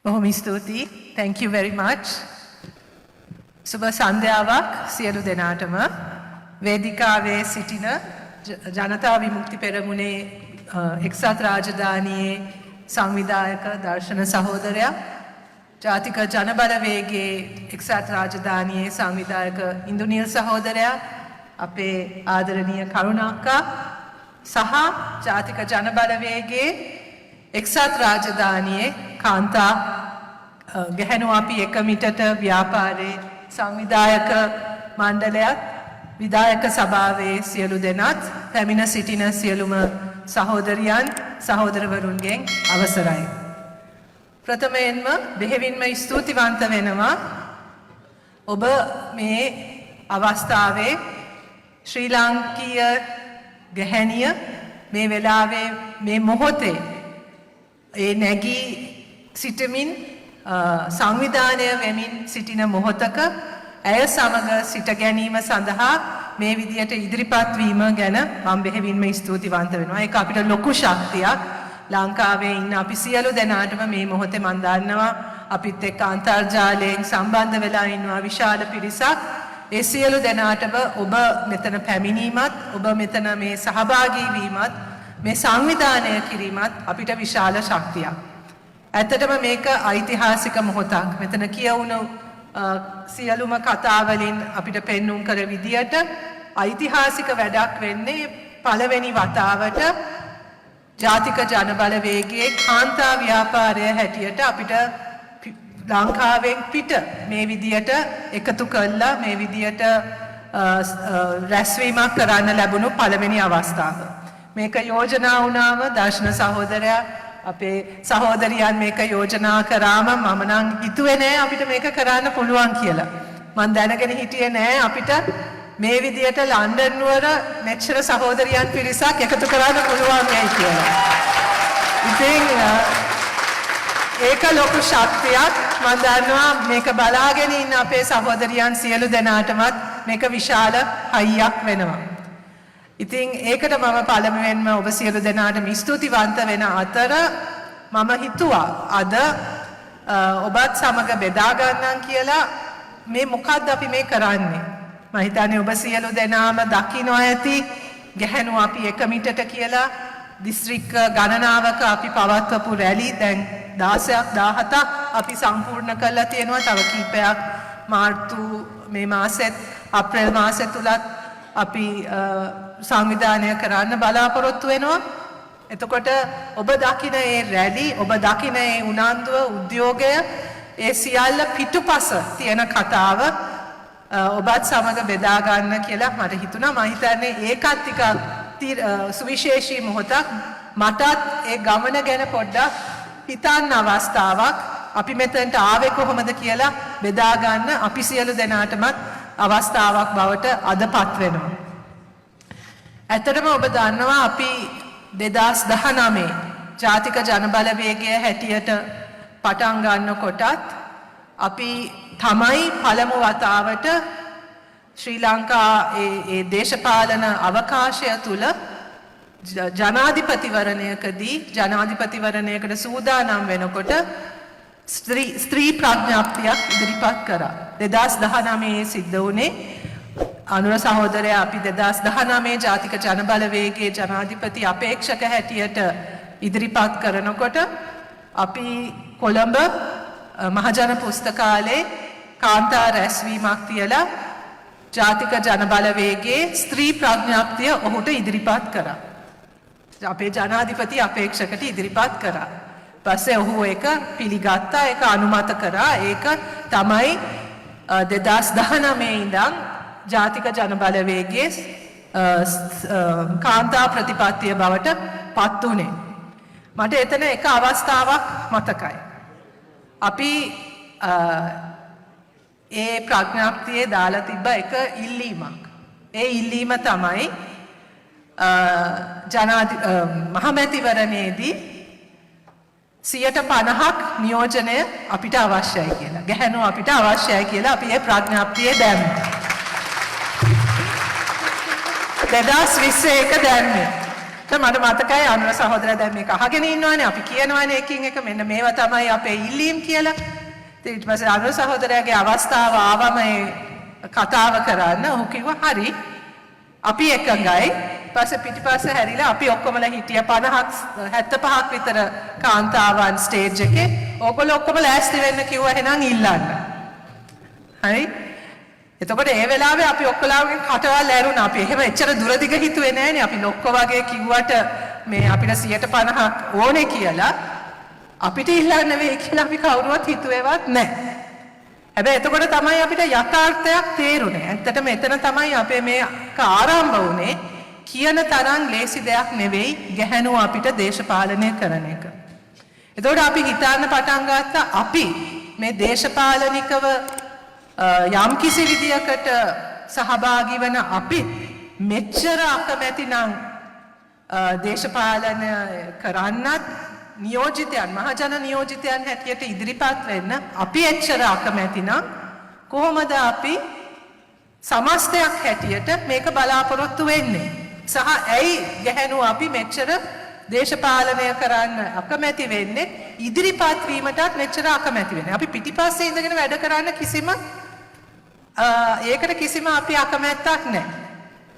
බොහොම ස්තුතියි. Thank you very much. සුබ සන්ධ්‍යාවක් සියලු දෙනාටම. වේදිකාවේ සිටින ජනතා විමුක්ති පෙරමුණේ එක්සත් රාජධානියේ සංවිධායක දර්ශන සහෝදරයා, ජාතික ජනබලවේගයේ එක්සත් රාජධානියේ සංවිධායක ඉන්දුනිල් සහෝදරයා, අපේ ආදරණීය කරුණාක්කා සහ ජාතික ජනබලවේගයේ එක්සත් රාජධානියේ කාන්තා ගැහැණු අපි එකමිටට ව්‍යාපාරයේ සංවිධායක මණ්ඩලයත් විධායක සභාවේ සියලු දෙනාත් පැමිණ සිටින සියලුම සහෝදරියන් සහෝදරවරුන්ගෙන් අවසරයි. ප්‍රථමයෙන්ම බෙහෙවින්ම ස්තුතිවන්ත වෙනවා ඔබ මේ අවස්ථාවේ ශ්‍රී ලාංකීය ගැහැණිය මේ වෙලාවේ මේ මොහොතේ ඒ නැගී සිටමින් සංවිධානය වෙමින් සිටින මොහොතක ඇය සමග සිට ගැනීම සඳහා මේ විදියට ඉදිරිපත් වීම ගැන මම බෙහෙවින්ම ස්තුතිවන්ත වෙනවා. ඒක අපිට ලොකු ශක්තියක්. ලංකාවේ ඉන්න අපි සියලු දෙනාටම මේ මොහොතේ මම දන්නවා අපිත් එක්ක අන්තර්ජාලයෙන් සම්බන්ධ වෙලා ඉන්නවා විශාල පිරිසක්. ඒ සියලු දෙනාටම ඔබ මෙතන පැමිණීමත්, ඔබ මෙතන මේ සහභාගී වීමත්, මේ සංවිධානය කිරීමත් අපිට විශාල ශක්තියක්. ඇත්තටම මේක ඓතිහාසික මොහොතක්. මෙතන කියවුණු සියලුම කතාවලින් අපිට පෙන්눔 කර විදියට ඓතිහාසික වැඩක් වෙන්නේ පළවෙනි වතාවට ජාතික ජනබලවේගයේ කාන්තා ව්‍යාපාරය හැටියට අපිට ලංකාවෙන් පිට මේ විදියට එකතු කළා මේ විදියට රැස්වීමක් කරන්න ලැබුණු පළවෙනි අවස්ථාව. මේක යෝජනා වුණාම දර්ශන සහෝදරයා අපේ සහෝදරියන් මේක යෝජනා කරාම මම නම් හිතුවේ නෑ අපිට මේක කරන්න පුළුවන් කියලා. මම දැනගෙන හිටියේ නෑ අපිට මේ විදියට ලන්ඩන් නුවර මෙච්චර සහෝදරියන් පිරිසක් එකතු කරන්න පුළුවන් වෙයි කියලා. ඉතින් ඒක ලොකු ශක්තියක්. මම දන්නවා මේක බලාගෙන ඉන්න අපේ සහෝදරියන් සියලු දෙනාටමත් මේක විශාල හයියක් වෙනවා. ඉතින් ඒකට මම පළමුවෙන්ම ඔබ සියලු දෙනාටම ස්තුතිවන්ත වෙන අතර මම හිතුවා අද ඔබත් සමග බෙදා ගන්නම් කියලා මේ මොකද්ද අපි මේ කරන්නේ. මම හිතන්නේ ඔබ සියලු දෙනාම දකින්න ඇති ගැහැණු අපි එකමිටට කියලා දිස්ත්‍රික්ක ගණනාවක අපි පවත්වපු රැලි දැන් 16ක් 17ක් අපි සම්පූර්ණ කරලා තියෙනවා. තව කීපයක් මාර්තු මේ මාසෙත් අප්‍රේල් මාසෙත් තුලත් අපි සංවිධානය කරන්න බලාපොරොත්තු වෙනවා. එතකොට ඔබ දකින ඒ රැලි, ඔබ දකින ඒ උනන්දුව, උද්‍යෝගය, ඒ සියල්ල පිටුපස තියෙන කතාව ඔබත් සමග බෙදා ගන්න කියලා මට හිතුණා. මම හිතන්නේ ඒකත් ටිකක් සුවිශේෂී මොහොතක්. මටත් ඒ ගමන ගැන පොඩ්ඩක් හිතන්න අවස්ථාවක්. අපි මෙතනට ආවේ කොහොමද කියලා බෙදා ගන්න අපි සියලු දෙනාටමත් අවස්ථාවක් බවට අදපත් වෙනවා. ඇත්තටම ඔබ දන්නවා අපි 2019 ජාතික ජනබලවේගය හැටියට පටන් ගන්නකොටත් අපි තමයි පළමු වතාවට ශ්‍රී ලංකා ඒ දේශපාලන අවකාශය තුල ජනාධිපතිවරණයකදී ජනාධිපතිවරණයකට සූදානම් වෙනකොට ස්ත්‍රී ප්‍රඥාප්තියක් ඉදිරිපත් කරා. 2019 සිද්ධ වුණේ අනුර සහෝදරයා අපි 2019 ජාතික ජනබලවේගයේ ජනාධිපති අපේක්ෂක හැටියට ඉදිරිපත් කරනකොට අපි කොළඹ මහජන පුස්තකාලයේ කාන්තා රැස්වීමක් තියලා ජාතික ජනබලවේගයේ ස්ත්‍රී ප්‍රඥාප්තිය ඔහුට ඉදිරිපත් කරා. අපේ ජනාධිපති අපේක්ෂකට ඉදිරිපත් කරා. පස්සේ ඔහු ඒක පිළිගත්තා, ඒක අනුමත කරා. ඒක තමයි 2019 ඉඳන් ජාතික ජනබලවේගයේ කාන්තා ප්‍රතිපත්තිය බවට පත් වුණේ. මට එතන එක අවස්ථාවක් මතකයි. අපි ඒ ප්‍රඥාප්තියේ දාලා තිබ්බ එක ඉල්ලීමක්. ඒ ඉල්ලීම තමයි මහමැතිවරණයේදී 50% නියෝජනය අපිට අවශ්‍යයි කියලා. ගැහැණු අපිට අවශ්‍යයි කියලා අපි ඒ ප්‍රඥාප්තියේ දැම්මා. 2021 දැම්මේ. මට මතකයි අනුර සහෝදරයා දැන් මේක අහගෙන ඉන්නවනේ අපි කියනවනේ එකින් එක මෙන්න මේවා තමයි අපේ ඉල්ලීම් කියලා. ඉතින් ඊට පස්සේ අනුර සහෝදරයාගේ අවස්ථාව ආවම කතාව කරන්න ඔහු කිව්වා හරි අපි එකඟයි. ඊපස්සේ පිටිපස්සේ හැරිලා අපි ඔක්කොමලා හිටිය 50ක් 75ක් විතර කාන්තාවන් ස්ටේජ් එකේ ඕගොල්ලෝ ඔක්කොම ලෑස්ති වෙන්න කිව්වා එහෙනම් ඉල්ලන්න. හරි එතකොට ඒ වෙලාවේ අපි ඔක්කොලාගෙන් කටවල් ඇරුණා. අපි එහෙම එච්චර දුරදිග හිතුවේ නෑනේ. අපි ලොක්ක වගේ කිව්වට මේ අපිට 50ක් ඕනේ කියලා අපිට ඉල්ලන්න වෙයි කියලා අපි කවුරුවත් හිතුවේවත් නෑ. හැබැයි එතකොට තමයි අපිට යථාර්ථයක් තේරුනේ. ඇත්තටම එතන තමයි අපේ මේ ආරම්භ වුනේ. කියන තරම් ලේසි දෙයක් නෙවෙයි ගැහැණුව අපිට දේශපාලනය කරන එක. එතකොට අපි හිතන්න පටන් ගත්තා අපි මේ දේශපාලනිකව යම් කිසි විදියකට සහභාගී වන අපි මෙච්චර අකමැති නම් දේශපාලන කරන්නත් නියෝජිතයන් මහජන නියෝජිතයන් හැටියට ඉදිරිපත් වෙන්න අපි එච්චර අකමැති නම් කොහොමද අපි සමස්තයක් හැටියට මේක බලාපොරොත්තු වෙන්නේ සහ ඇයි ගැහැණුව අපි මෙච්චර දේශපාලනය කරන්න අකමැති වෙන්නේ ඉදිරිපත් වීමටත් මෙච්චර අකමැති වෙන්නේ අපි පිටිපස්සේ ඉඳගෙන වැඩ කරන්න කිසිම ඒකට කිසිම අපි අකමැත්තක් නැහැ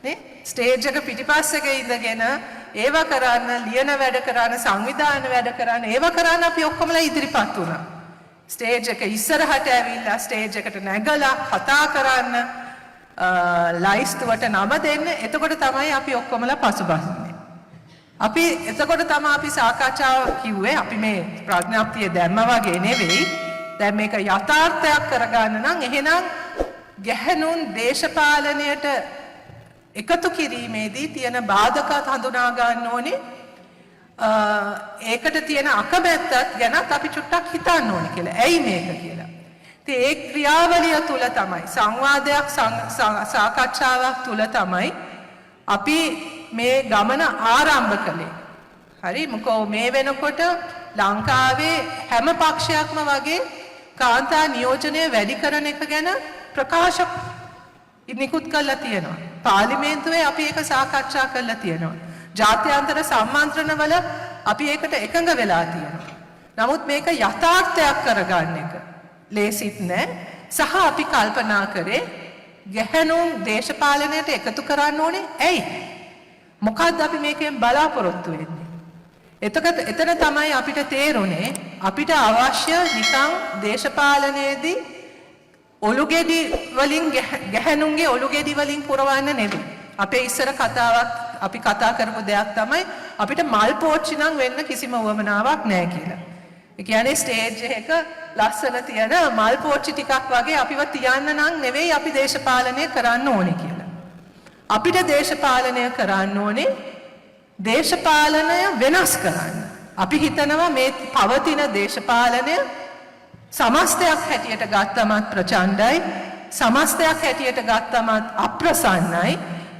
නේ ස්ටේජ් එක පිටිපස්සක ඉඳගෙන ඒව කරන්න ලියන වැඩ කරන්න සංවිධාන වැඩ කරන්න ඒව කරන්න අපි ඔක්කොමලා ඉදිරිපත් වුණා ස්ටේජ් එක ඉස්සරහට ඇවිල්ලා ස්ටේජ් එකට නැගලා කතා කරන්න ලයිස්තුවට නම දෙන්න එතකොට තමයි අපි ඔක්කොමලා පසුබහින්නේ අපි එතකොට තමයි අපි සාකච්ඡාව කිව්වේ අපි මේ ප්‍රඥාප්තිය දැම්ම වගේ නෙවෙයි දැන් මේක යථාර්ථයක් කරගන්න නම් එහෙනම් ගැහැණුන් දේශපාලනයට එකතු කිරීමේදී තියෙන බාධකත් හඳුනා ගන්න ඕනේ ඒකට තියෙන අකමැත්තත් ගැනත් අපි චුට්ටක් හිතන්න ඕනේ කියලා. ඇයි මේක කියලා. ඉතින් ඒ ක්‍රියාවලිය තුල තමයි සංවාදයක් සාකච්ඡාවක් තුල තමයි අපි මේ ගමන ආරම්භ කළේ. හරි මොකෝ මේ වෙනකොට ලංකාවේ හැම පක්ෂයක්ම වගේ කාන්තා නියෝජනය වැඩි කරන එක ගැන ප්‍රකාශ නිකුත් කරලා තියෙනවා. පාර්ලිමේන්තුවේ අපි ඒක සාකච්ඡා කරලා තියෙනවා. ජාත්‍යන්තර සම්මන්ත්‍රණවල අපි ඒකට එකඟ වෙලා තියෙනවා. නමුත් මේක යථාර්ථයක් කරගන්න එක ලේසිත් නෑ. සහ අපි කල්පනා කරේ ගැහැණුන් දේශපාලනයට එකතු කරන්න ඕනේ. ඇයි? මොකද්ද අපි මේකෙන් බලාපොරොත්තු වෙන්නේ? එතන තමයි අපිට තේරුනේ අපිට අවශ්‍ය නිකන් දේශපාලනයේදී ඔලුගෙඩි වලින් ගැහැණුන්ගේ ඔලුගෙඩි වලින් පුරවන්න නෙවෙයි. අපේ ඉස්සර කතාවක් අපි කතා කරපු දෙයක් තමයි අපිට මල් පෝච්චි නම් වෙන්න කිසිම උවමනාවක් නැහැ කියලා. ඒ කියන්නේ ස්ටේජ් එක ලස්සන තියෙන මල් පෝච්චි ටිකක් වගේ අපිව තියන්න නම් නෙවෙයි අපි දේශපාලනය කරන්න ඕනේ කියලා. අපිට දේශපාලනය කරන්න ඕනේ දේශපාලනය වෙනස් කරන්න. අපි හිතනවා මේ පවතින දේශපාලනය සමස්තයක් හැටියට ගත්තමත් ප්‍රචණ්ඩයි සමස්තයක් හැටියට ගත්තමත් අප්‍රසන්නයි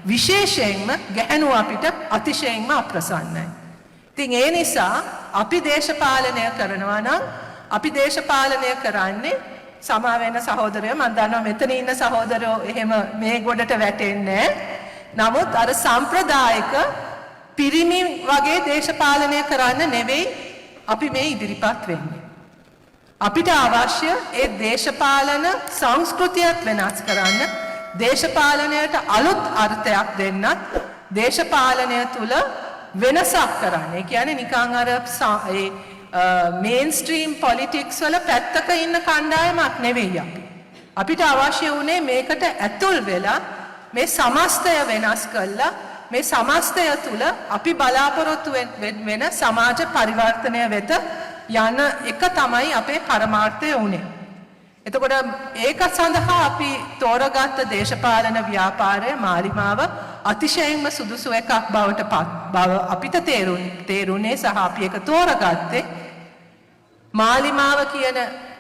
විශේෂයෙන්ම ගැහැණුව අපිට අතිශයින්ම අප්‍රසන්නයි. ඉතින් ඒ නිසා අපි දේශපාලනය කරනවා නම් අපි දේශපාලනය කරන්නේ සමා වෙන සහෝදරයෝ මම දන්නවා මෙතන ඉන්න සහෝදරයෝ එහෙම මේ ගොඩට වැටෙන්නේ නමුත් අර සම්ප්‍රදායික පිරිමි වගේ දේශපාලනය කරන්න නෙවෙයි අපි මේ ඉදිරිපත් වෙන්නේ. අපිට අවශ්‍ය ඒ දේශපාලන සංස්කෘතියත් වෙනස් කරන්න දේශපාලනයට අලුත් අර්ථයක් දෙන්නත් දේශපාලනය තුල වෙනසක් කරන්න. ඒ කියන්නේ නිකන් අර මේන්ස්ට්‍රීම් පොලිටික්ස් වල පැත්තක ඉන්න කණ්ඩායමක් නෙවෙයි අපි. අපිට අවශ්‍ය වුණේ මේකට ඇතුල් වෙලා මේ සමස්තය වෙනස් කළා මේ සමස්තය තුල අපි බලාපොරොත්තු වෙන සමාජ පරිවර්තනය වෙත යන එක තමයි අපේ පරමාර්ථය උනේ. එතකොට ඒක සඳහා අපි තෝරගත්ත දේශපාලන ව්‍යාපාරය මාලිමාව අතිශයින්ම සුදුසු එකක් බවට බව අපිට තේරුනේ සහ අපි ඒක තෝරගත්තේ මාලිමාව කියන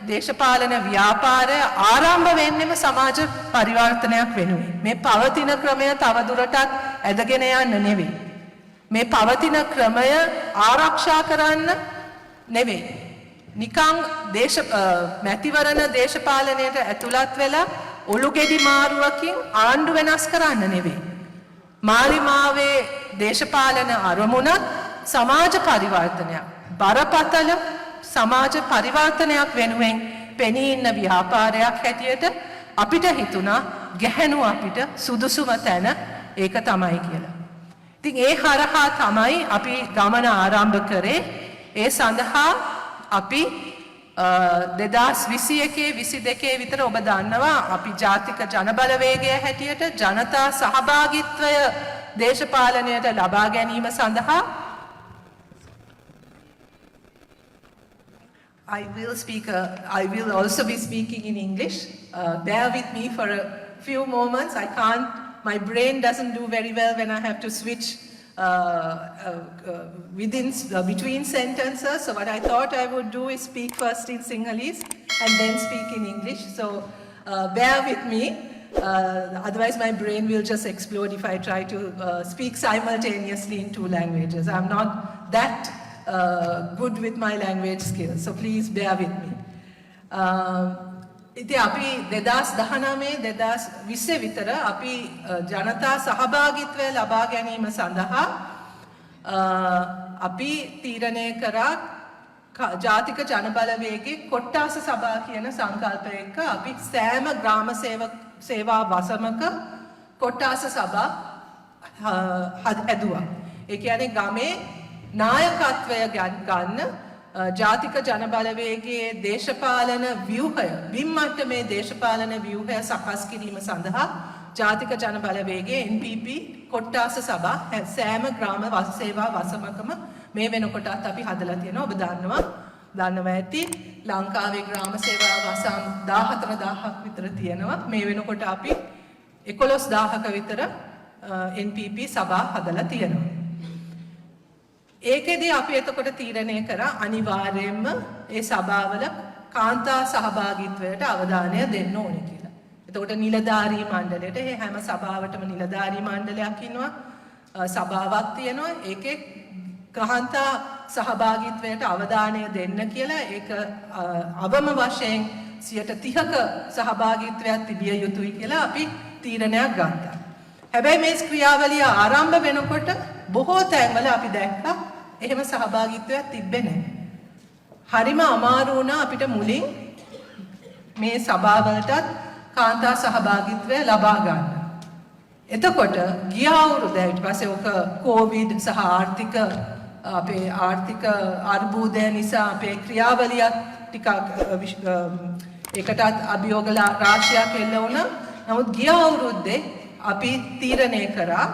දේශපාලන ව්‍යාපාරය ආරම්භ වෙන්නෙම සමාජ පරිවර්තනයක් වෙනුවෙන්. මේ පවතින ක්‍රමය තවදුරටත් ඇදගෙන යන්න නෙවෙයි. මේ පවතින ක්‍රමය ආරක්ෂා කරන්න නෙවෙයි. නිකං මැතිවරණ දේශපාලනයට ඇතුළත් වෙලා ඔලුගෙඩි මාරුවකින් ආණ්ඩු වෙනස් කරන්න නෙවෙයි. මාලිමාවේ දේශපාලන අරමුණත් සමාජ පරිවර්තනයක් බරපතල සමාජ පරිවර්තනයක් වෙනුවෙන් පෙනී ඉන්න ව්‍යාපාරයක් හැටියට අපිට හිතුණා ගැහැණු අපිට සුදුසුම තැන ඒක තමයි කියලා. ඉතින් ඒ හරහා තමයි අපි ගමන ආරම්භ කරේ. ඒ සඳහා අපි 2021-22 විතර ඔබ දන්නවා අපි ජාතික ජනබලවේගය හැටියට ජනතා සහභාගීත්වය දේශපාලනයට ලබා ගැනීම සඳහා I will also be speaking in English. Bear with me for a few moments. My brain doesn't do very well when I have to switch between sentences. So what I thought I would do is speak first in Sinhalese and then speak in English. So bear with me. Otherwise my brain will just explode if I try to speak simultaneously in two languages. I'm not that good with my language skills. So please bear with me. ඉතින් අපි 2019 විතර අපි ජනතා සහභාගීත්වය ලබා ගැනීම සඳහා අපි තීරණය කරා ජාතික ජනබලවේගයේ කොට්ටාස සභා කියන සංකල්පය එක්ක අපි සෑම ග්‍රාම සේවා වසමක කොට්ටාස සභා හැදුවා. ඒ කියන්නේ ගමේ නායකත්වය ගන්න ජාතික ජනබලවේගයේ දේශපාලන ව්‍යුහය බිම්මට්ටමේ දේශපාලන ව්‍යුහය සකස් කිරීම සඳහා ජාතික ජනබලවේගයේ NPP කොට්ටාස සභා සෑම ග්‍රාම සේවා වසමකම මේ වෙනකොටත් අපි හදලා තියෙනවා. ඔබ දන්නවා ඇති ලංකාවේ ග්‍රාම සේවා වසම් 14000ක් විතර තියෙනවා. මේ වෙනකොට අපි 11000ක විතර NPP සභා හදලා තියෙනවා. ඒකෙදී අපි එතකොට තීරණය කරා අනිවාර්යයෙන්ම ඒ සභාවල කාන්තා සහභාගීත්වයට අවධානය දෙන්න ඕනේ කියලා. එතකොට නිලධාරී මණ්ඩලයට හැම සභාවටම නිලධාරී මණ්ඩලයක් ඉන්නවා. සභාවක් තියෙනවා. ඒකේ කාන්තා සහභාගීත්වයට අවධානය දෙන්න කියලා ඒක අවම වශයෙන් 30%ක සහභාගීත්වයක් තිබිය යුතුයි කියලා අපි තීරණයක් ගත්තා. හැබැයි මේ ක්‍රියාවලිය ආරම්භ වෙනකොට බොහෝ තැන්වල අපි දැක්කා එහෙම සහභාගීත්වයක් තිබ්බේ නැහැ. හරිම අමාරු වුණා අපිට මුලින් මේ සභාවලටත් කාන්තා සහභාගීත්වය ලබා ගන්න. එතකොට ගිය අවුරුද්ද ඊට පස්සේ ඔක කොවිඩ් සහ අපේ ආර්ථික අර්බුදය නිසා අපේ ක්‍රියාවලියත් ටිකක් ඒකටත් අභියෝග රාශියක් එල්ල වුණා. නමුත් ගිය අවුරුද්දේ අපි තීරණය කරා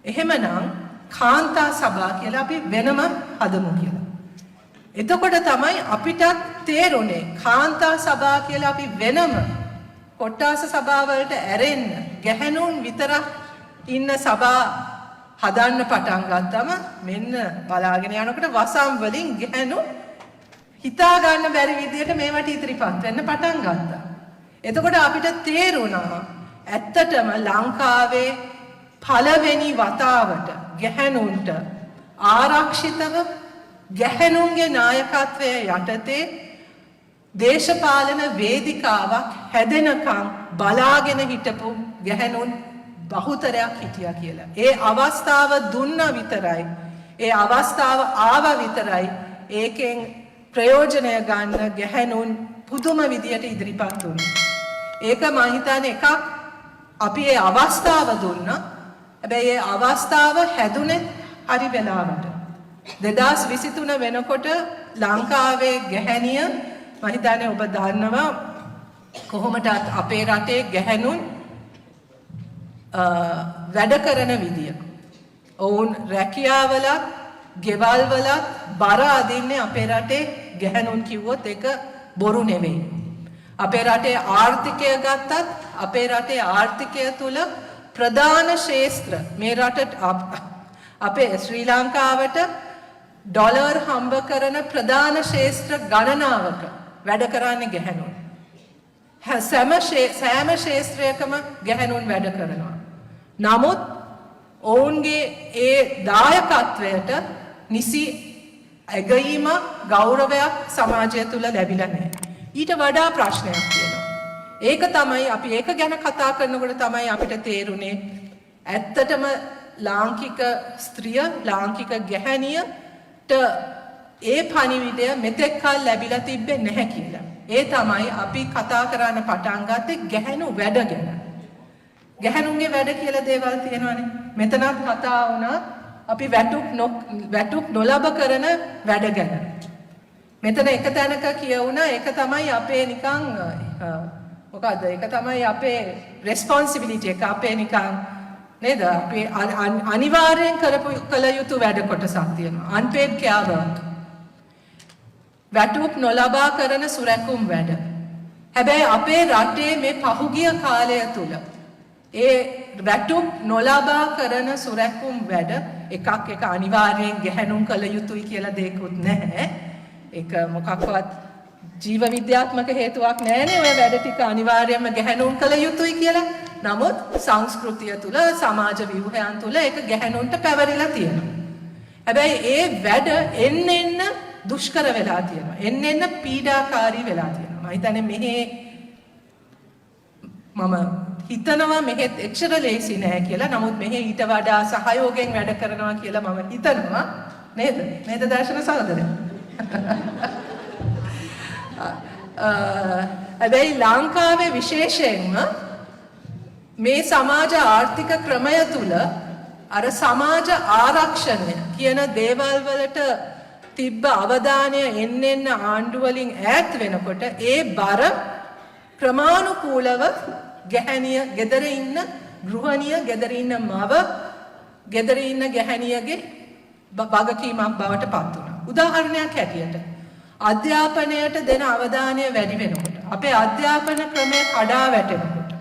එහෙමනම් කාන්තා සභා කියලා අපි වෙනම හදමු කියලා. එතකොට තමයි අපිට තේරුනේ කාන්තා සභා කියලා අපි වෙනම කොට්ටාස සභාවලට ඇරෙන්න ගැහැණුන් විතරක් ඉන්න සභා හදන්න පටන් ගත්තම මෙන්න බලාගෙන යනකොට වසම් වලින් ගැහැණු හිතා ගන්න බැරි විදියට මේවට ඉදිරිපත් වෙන්න පටන් ගත්තා. එතකොට අපිට තේරුණා ඇත්තටම ලංකාවේ පළවෙනි වතාවට ගැහැණුන්ට ආරක්ෂිතව ගැහැණුන්ගේ නායකත්වය යටතේ දේශපාලන වේදිකාවක් හැදෙනකම් බලාගෙන හිටපු ගැහැණුන් බහුතරයක් හිටියා කියලා. ඒ අවස්ථාව දුන්නා විතරයි. ඒ අවස්ථාව ආවා විතරයි. ඒකෙන් ප්‍රයෝජනය ගන්න ගැහැණුන් පුදුම විදියට ඉදිරිපත් වුණා. ඒක මම හිතන්නේ එකක් අපි ඒ අවස්ථාව දුන්නා. හැබැයි ඒ අවස්ථාව හැදුනේ හරි වෙලාවට. 2023 වෙනකොට ලංකාවේ ගැහැණිය මම හිතන්නේ ඔබ දන්නවා කොහොමද අපේ රටේ ගැහැණුන් වැඩ කරන විදිය. ඔවුන් රැකියාවලත්, ගෙවල් වලත් බර අදින්නේ අපේ රටේ ගැහැණුන් කිව්වොත් ඒක බොරු නෙවෙයි. අපේ රටේ ආර්ථිකය ගත්තත් අපේ රටේ ආර්ථිකය තුල ප්‍රධාන ශේත්‍ර මේ රටට අපේ ශ්‍රී ලංකාවට ඩොලර් හම්බ කරන ප්‍රධාන ශේත්‍ර ගණනාවක වැඩ කරන්නේ ගැහැණුන්. සෑම ශේත්‍රයකම ගැහැණුන් වැඩ කරනවා. නමුත් ඔවුන්ගේ ඒ දායකත්වයට නිසි ඇගීම ගෞරවයක් සමාජය තුළ ලැබිලා නැහැ. ඊට වඩා ප්‍රශ්නයක් තියෙනවා. ඒක තමයි අපි ඒක ගැන කතා කරනකොට තමයි අපිට තේරුනේ ඇත්තටම ලාංකික ස්ත්‍රිය ලාංකික ගැහැණියට ඒ පණිවිඩය මෙතෙක් කල් ලැබිලා තිබෙන්නේ නැහැ කියලා. ඒ තමයි අපි කතා කරන්න පටන් ගත්තේ ගැහැණු වැඩ ගැන. ගැහැණුන්ගේ වැඩ කියලා දේවල් තියෙනවානේ. මෙතනත් කතා වුණා අපි වැටුප් නොලබ කරන වැඩ ගැන. මෙතන එක තැනක කියවුණා ඒක තමයි අපේ නිකන් මොකද්ද? ඒක තමයි අපේ responsibility එක අපේ නිකන් නේද? අපේ අනිවාර්යෙන් කළ යුතු වැඩ කොටසක් තියෙනවා. unpaid care work. වැටුප් නොලබා කරන සුරැකුම් වැඩ. හැබැයි අපේ රටේ මේ පහුගිය කාලය තුල ඒ වැටුප් නොලබා කරන සුරැකුම් වැඩ එක අනිවාර්යෙන් ගැහැණුන් කළ යුතුයි කියලා දෙයක්වත් නැහැ. ඒක මොකක්වත් ජීව විද්‍යාත්මක හේතුවක් නැහැනේ ඔය වැඩ ටික අනිවාර්යයෙන්ම ගැහැණුන් කළ යුතුයි කියලා. නමුත් සංස්කෘතිය තුල සමාජ ව්‍යුහයන් තුල ඒක ගැහැණුන්ට පැවරිලා තියෙනවා. හැබැයි ඒ වැඩ එන්න දුෂ්කර වෙලා තියෙනවා. එන්න පීඩාකාරී වෙලා තියෙනවා. මම හිතන්නේ මම හිතනවා මෙහෙත් එච්චර ලේසි නෑ කියලා. නමුත් මෙහෙ ඊට වඩා සහයෝගයෙන් වැඩ කරනවා කියලා මම හිතනවා. නේද? නේද දර්ශන සහෝදරයා? හැබැයි ලංකාවේ විශේෂයෙන්ම මේ සමාජ ආර්ථික ක්‍රමය තුල අර සමාජ ආරක්ෂණය කියන දේවල් වලට තිබ්බ අවධානය එන්න ආණ්ඩු වලින් ඈත් වෙනකොට ඒ බර ක්‍රමානුකූලව ගැහැණිය ගෙදර ඉන්න ගෘහණිය ගෙදර ඉන්න මව ගෙදර ඉන්න ගැහැණියගේ වගකීමක් බවට පත් වුණා. උදාහරණයක් හැටියට අධ්‍යාපනයට දෙන අවධානය වැඩි වෙනකොට අපේ අධ්‍යාපන ක්‍රමය කඩා වැටෙනකොට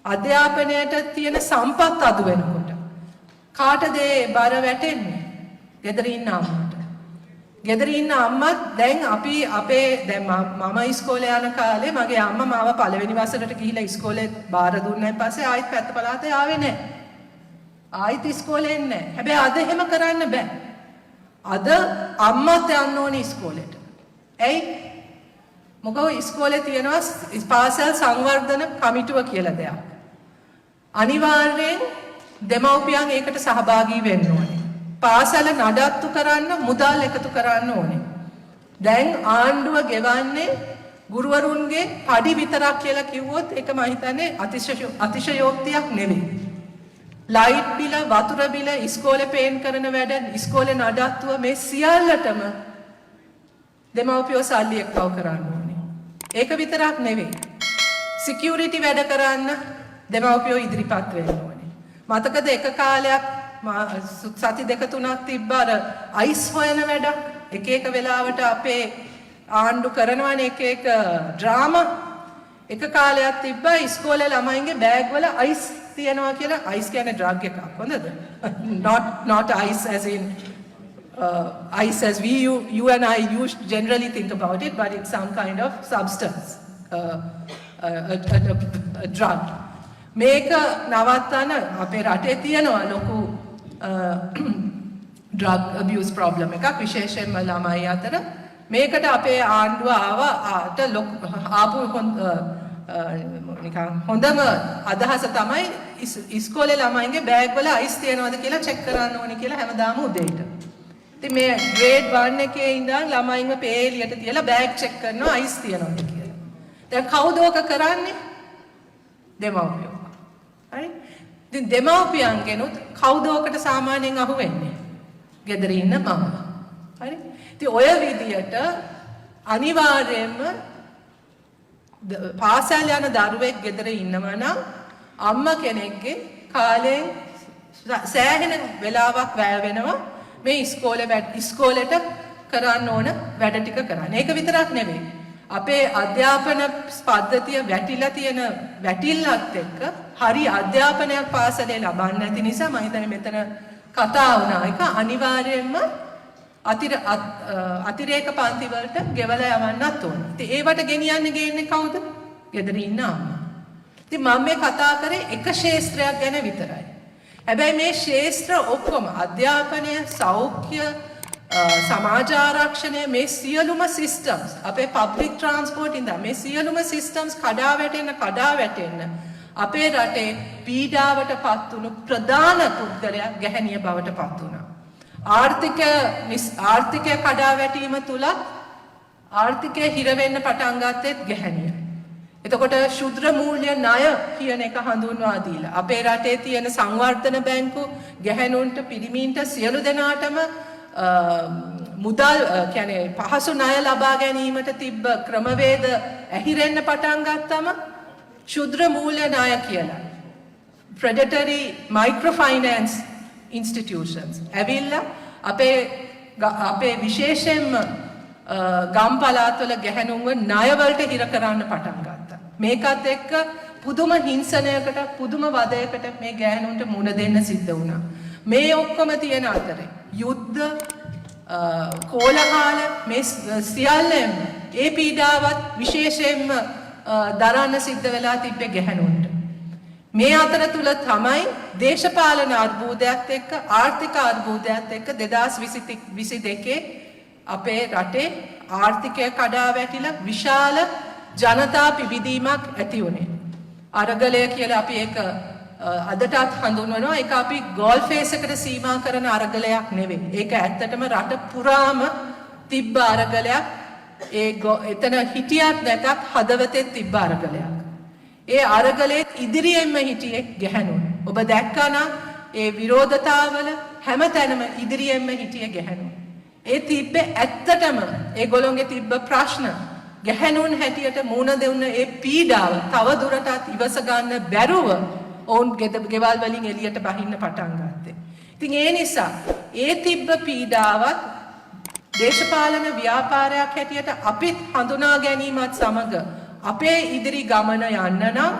අධ්‍යාපනයට තියෙන සම්පත් අඩු වෙනකොට කාටද ඒ බර වැටෙන්නේ? ගෙදර ඉන්න අම්මට. ගෙදර ඉන්න අම්මත් දැන් දැන් මම ඉස්කෝලේ යන කාලේ මගේ අම්මා මාව පළවෙනි වසරට ගිහිල්ලා ඉස්කෝලේ බාර දුන්නායින් පස්සේ ආයෙත් පැත්ත පළාතේ ආවේ නැහැ. ආයෙත් ඉස්කෝලේ එන්නේ නැහැ. හැබැයි අද එහෙම කරන්න බෑ. අද අම්මත් යන්න ඕනේ ඉස්කෝලේට. ඇයි? මොකද ඉස්කෝලේ තියෙනවා පාසල් සංවර්ධන කමිටුව කියලා දෙයක්. අනිවාර්යෙන් දෙමව්පියන් ඒකට සහභාගී වෙන්න ඕනේ. පාසල නඩත්තු කරන්න මුදල් එකතු කරන්න ඕනේ. දැන් ආණ්ඩුව ගෙවන්නේ ගුරුවරුන්ගේ පඩි විතරක් කියලා කිව්වොත් ඒක මම හිතන්නේ අතිශයෝක්තියක් නෙවෙයි. ලයිට් බිල, වතුර බිල, ඉස්කෝලේ පේන් කරන වැඩ, ඉස්කෝලේ නඩත්තුව මේ සියල්ලටම දෙමව්පියෝ සල්ලි එක්වව කරන්න ඕනේ. ඒක විතරක් නෙවෙයි. සිකියුරිටි වැඩ කරන්න දෙමව්පියෝ ඉදිරිපත් වෙන්න ඕනේ. මතකද එක කාලයක් සති දෙක තුනක් තිබ්බ අර අයිස් හොයන වැඩක් එක වෙලාවට අපේ ආණ්ඩු කරනවනේ එක ඩ්‍රාමා එක කාලයක් තිබ්බා ඉස්කෝලේ ළමයින්ගේ බෑග් වල අයිස් තියනවා කියලා. අයිස් කියන්නේ ඩ්‍රග් එකක්. හොඳද? not ice as in ice as you and I generally think about it, but it's some kind of substance, a drug. මේක නවත්තන අපේ රටේ තියෙනවා ලොකු drug abuse problem එකක් විශේෂයෙන්ම ළමයි අතර. මේකට අපේ ආණ්ඩුව ආපු නිකන් හොඳම අදහස තමයි ඉස්කෝලේ ළමයින්ගේ බෑග් වල අයිස් තියනවද කියලා චෙක් කරන්න ඕනේ කියලා හැමදාම උදේට. ඉතින් මේ ග්‍රේඩ් 1 එකේ ඉඳන් ළමයින්ව පේලියට තියලා බෑග් චෙක් කරනවා අයිස් තියනවද කියලා. දැන් කවුද ඕක කරන්නේ? දෙමව්පියෝ. හරි? ඉතින් දෙමව්පියන්ගෙනුත් කවුද ඕකට සාමාන්‍යයෙන් අහු වෙන්නේ? ගෙදර ඉන්න මම. හරි? ඉතින් ඔය විදියට අනිවාර්යයෙන්ම පාසල් යන දරුවෙක් ගෙදර ඉන්නවා නම් අම්මා කෙනෙක්ගේ කාලයෙන් සෑහෙන වෙලාවක් වැය වෙනවා මේ ඉස්කෝලේට කරන්න ඕන වැඩ ටික කරන්න. ඒක විතරක් නෙවෙයි. අපේ අධ්‍යාපන පද්ධතිය වැටිලා තියෙන වැටිල්ලත් එක්ක හරි අධ්‍යාපනයක් පාසලේ ලබන්නේ නැති නිසා මම හිතන්නේ මෙතන කතා වුණා එක අනිවාර්යයෙන්ම අතිරේක පන්ති වලට ගෙවලා යවන්නත් ඕනේ. ඉතින් ඒවට ගෙනියන්නේ කවුද? ගෙදර ඉන්න අම්මා. ඉතින් මම මේ කතා කරේ එක ක්ෂේත්‍රයක් ගැන විතරයි. හැබැයි මේ ක්ෂේත්‍ර ඔක්කොම අධ්‍යාපනය, සෞඛ්‍ය, සමාජ ආරක්ෂණය මේ සියලුම සිස්ටම්ස් අපේ පබ්ලික් ට්‍රාන්ස්පෝර්ට් ඉඳන් මේ සියලුම සිස්ටම්ස් කඩා වැටෙන්න අපේ රටේ පීඩාවට පත් වුණු ප්‍රධාන පුද්ගලයා ගැහැණිය බවට පත් වුණා. ආර්ථිකය කඩා වැටීම තුලත් ආර්ථිකය හිර වෙන්න පටන් ගත්තෙත් ගැහැණිය. එතකොට ශුද්‍ර මූල්‍ය ණය කියන එක හඳුන්වා දීලා අපේ රටේ තියෙන සංවර්ධන බැංකු ගැහැණුන්ට පිරිමින්ට සියලු දෙනාටම මුදල් කියන්නේ පහසු ණය ලබා ගැනීමට තිබ්බ ක්‍රමවේද ඇහිරෙන්න පටන් ගත්තම ශුද්‍ර මූල්‍ය ණය කියලා predatory microfinance institutions ඇවිල්ලා අපේ විශේෂයෙන්ම ගම් පළාත්වල ගැහැණුන්ව ණයවලට හිර කරන්න පටන් ගත්තා. මේකත් එක්ක පුදුම හිංසනයකට පුදුම වදයකට මේ ගැහැණුන්ට මුණ දෙන්න සිද්ධ වුණා. මේ ඔක්කොම තියෙන අතරේ යුද්ධ කෝලහල මේ සියල්ලම ඒ පීඩාවත් විශේෂයෙන්ම දරන්න සිද්ධ වෙලා තිබ්බේ ගැහැණුන්ට. මේ අතර තුල තමයි දේශපාලන අර්බුදයත් එක්ක ආර්ථික අර්බුදයත් එක්ක 2022 අපේ රටේ ආර්ථිකය කඩා වැටිලා විශාල ජනතා පිබිදීමක් ඇති වුණේ. අරගලය කියලා අපි ඒක අදටත් හඳුන්වනවා. ඒක අපි ගෝල් ෆේස් එකට සීමා කරන අරගලයක් නෙවෙයි. ඒක ඇත්තටම රට පුරාම තිබ්බ අරගලයක්. එතන හිටියත් නැතත් හදවතේ තිබ්බ අරගලයක්. ඒ අරගලයේ ඉදිරියෙන්ම හිටියේ ගැහැණුන්. ඔබ දැක්කනම් ඒ විරෝධතාවල හැමතැනම ඉදිරියෙන්ම හිටියේ ගැහැණුන්. ඒ තිබ්බේ ඇත්තටම ඒගොල්ලොන්ගේ තිබ්බ ප්‍රශ්න ගැහැණුන් හැටියට මුණ දෙන්න ඒ පීඩාව තව දුරටත් ඉවස ගන්න බැරුව ඔවුන් ගෙවල් වලින් එළියට බහින්න පටන් ගත්තේ. ඉතින් ඒ නිසා ඒ තිබ්බ පීඩාවත් දේශපාලන ව්‍යාපාරයක් හැටියට අපිත් හඳුනා ගැනීමත් සමග අපේ ඉදිරි ගමන යන්න නම්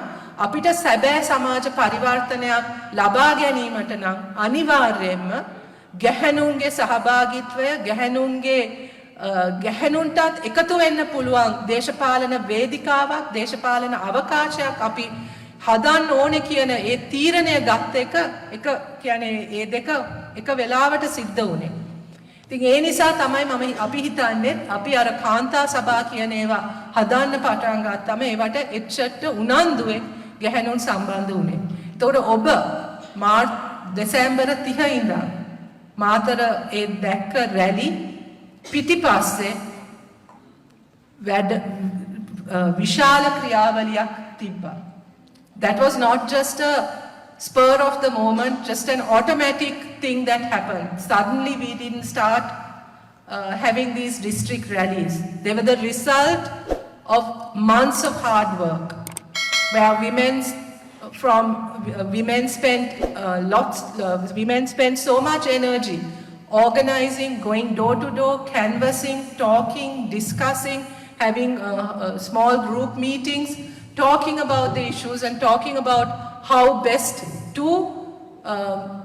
අපිට සැබෑ සමාජ පරිවර්තනයක් ලබා ගැනීමට නම් අනිවාර්යයෙන්ම ගැහැණුන්ගේ සහභාගීත්වය ගැහැණුන්ටත් එකතු වෙන්න පුළුවන් දේශපාලන වේදිකාවක් දේශපාලන අවකාශයක් අපි හදන්න ඕනේ කියන ඒ තීරණය ගත්ත එක කියන්නේ ඒ දෙක එක වෙලාවට සිද්ධ වුණේ. ඉතින් ඒ නිසා තමයි අපි හිතන්නේ අපි අර කාන්තා සභා කියන ඒවා හදන්න පටන් ගත්තම ඒවට එච්චට උනන්දුවේ ගැහැණුන් සම්බන්ධ වුණේ. ඒතකොට ඔබ දෙසැම්බර් 30 ඉඳන් මාතර ඒ දැක්ක රැලි පිටිපස්සේ විශාල ක්‍රියාවලියක් තිබ්බා. That was not just a spur of the moment, just an automatic thing that happened. Suddenly we didn't start having these district rallies. They were the result of months of hard work, where women spent so much energy organizing, going door to door, canvassing, talking, discussing, having small group meetings, talking about the issues and talking about how best to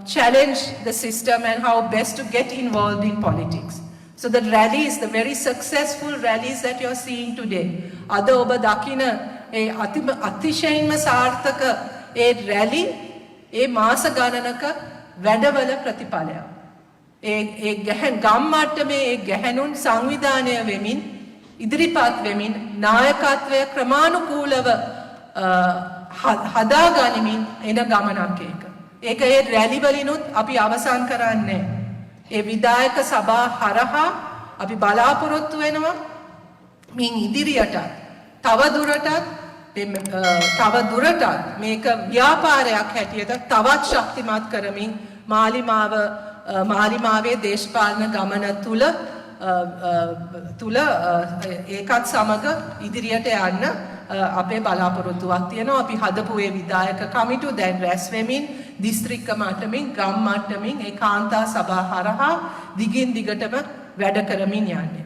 challenge the system and how best to get involved in politics. So the rallies, the very successful rallies that you're seeing today, ada oba dakina e අතිශයින්ම සාර්ථක ඒ රැලි ඒ මාස ගණනක වැඩවල ප්‍රතිඵලයක්. ඒ ගම් මට්ටමේ ඒ ගැහැණුන් සංවිධානය වෙමින් ඉදිරිපත් වෙමින් නායකත්වය ක්‍රමානුකූලව හදා ගනිමින් එන ගමනක් ඒක. ඒක ඒ රැලි වලිනුත් අපි අවසන් කරන්නේ. ඒ විධායක සභා හරහා අපි බලාපොරොත්තු වෙනවා මින් ඉදිරියට තව දුරටත් මේක ව්‍යාපාරයක් හැටියට තවත් ශක්තිමත් කරමින් මාලිමාවේ දේශපාලන ගමන තුල ඒකත් සමග ඉදිරියට යන්න අපේ බලාපොරොත්තුවක් තියෙනවා. අපි හදපු ඒ විධායක කමිටු දැන් රැස් වෙමින් දිස්ත්‍රික්ක මට්ටමින් ගම් මට්ටමින් ඒ කාන්තා සභා හරහා දිගින් දිගටම වැඩ කරමින් යන්නේ.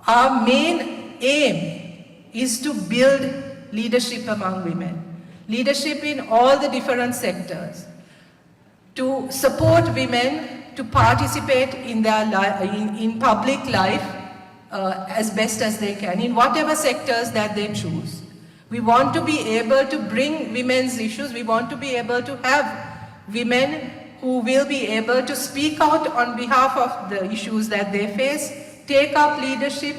Our main aim is to build leadership among women, leadership in all the different sectors, to support women to participate in their in public life as best as they can, in whatever sectors that they choose. We want to be able to bring women's issues. We want to be able to have women who will be able to speak out on behalf of the issues that they face, take up leadership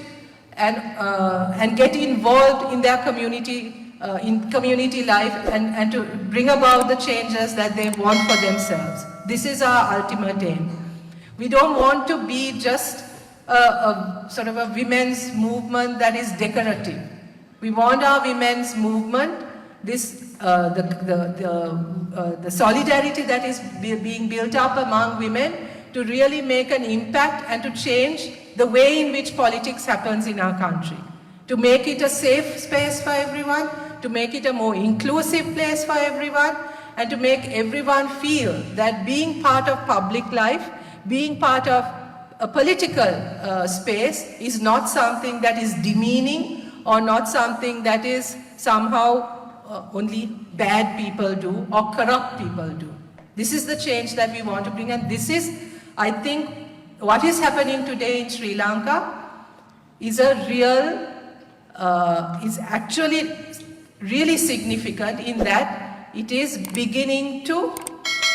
and get involved in their community in community life and to bring about the changes that they want for themselves. This is our ultimate aim. We don't want to be just a sort of a women's movement that is decorative. We want our women's movement, the solidarity that is being built up among women, to really make an impact and to change the way in which politics happens in our country. To make it a safe space for everyone, to make it a more inclusive place for everyone, and to make everyone feel that being part of public life, being part of a political space is not something that is demeaning or not something that is somehow only bad people do or corrupt people do. This is the change that we want to bring, and this is, I think, what is happening today in Sri Lanka is is actually really significant in that it is beginning to,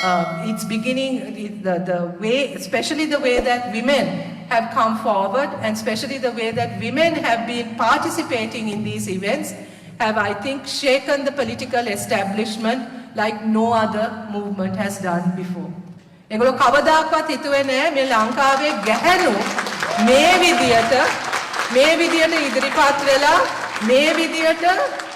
the way, especially the way that women have come forward, and especially the way that women have been participating in these events, have, I think, shaken the political establishment like no other movement has done before. ඒගොල්ලෝ කවදාකවත් හිතුවේ නෑ මේ ලංකාවේ ගැහැණු මේ විදියට ඉදිරිපත් වෙලා මේ විදියට